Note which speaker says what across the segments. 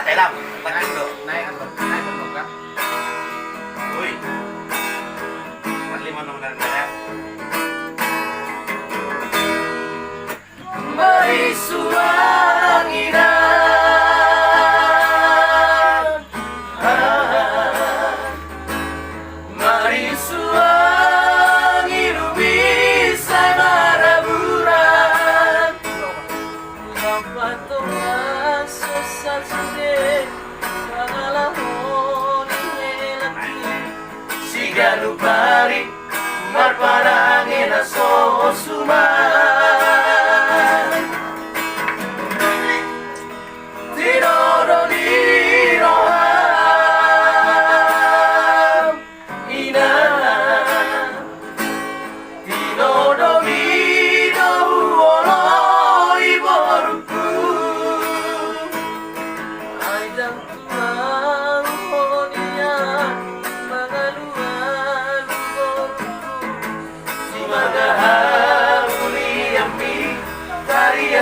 Speaker 1: Để làm ta
Speaker 2: Nay
Speaker 1: kinh được.
Speaker 2: nay anh bật nay bật một cấp.
Speaker 1: Ui. Bật lên màn này nè.
Speaker 3: Mari suanginan, mari suangi bisa maraburan, dapat tomas sosal sude, sangalah honi helati, sigalu pari, marparangin aso suman.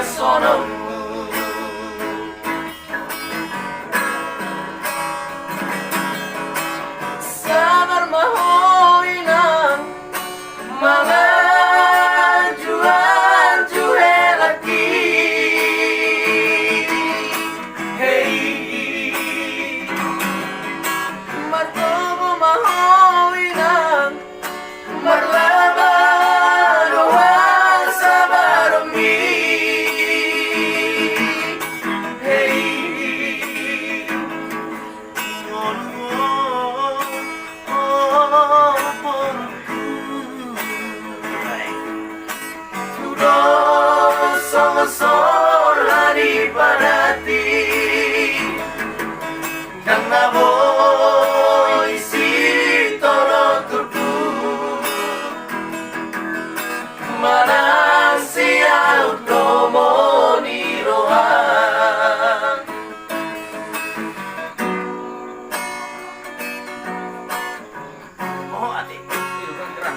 Speaker 3: Sono sabar mahoinang mga jual-juhe lagi. Hey, martobo mahoinang marlaban doa sabaromi. Solani parati dan nabo isi toro turku mana siau tomoni rohan
Speaker 1: Oh, adik.
Speaker 2: Itu kan gerak.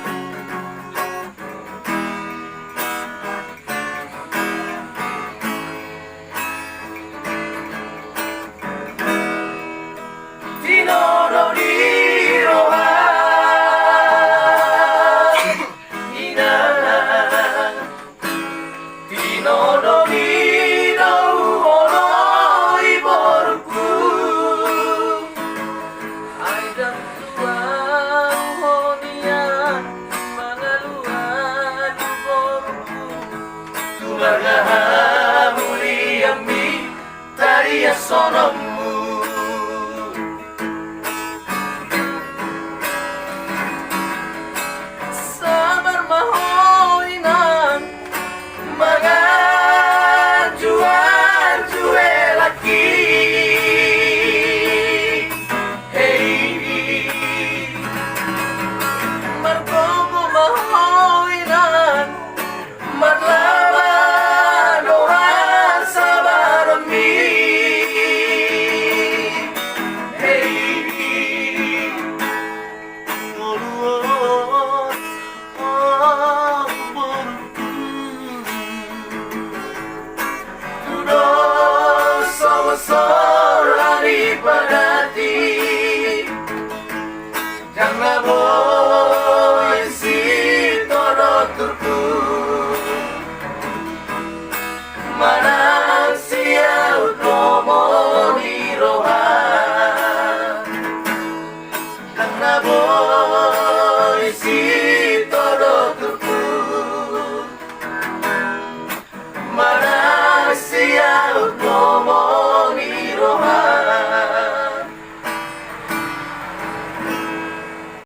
Speaker 3: Sonomu sabar mahoinan mga jual-juwe lagi. Hey, margogo mahoinan marlaban doa sabaromi. Solani pada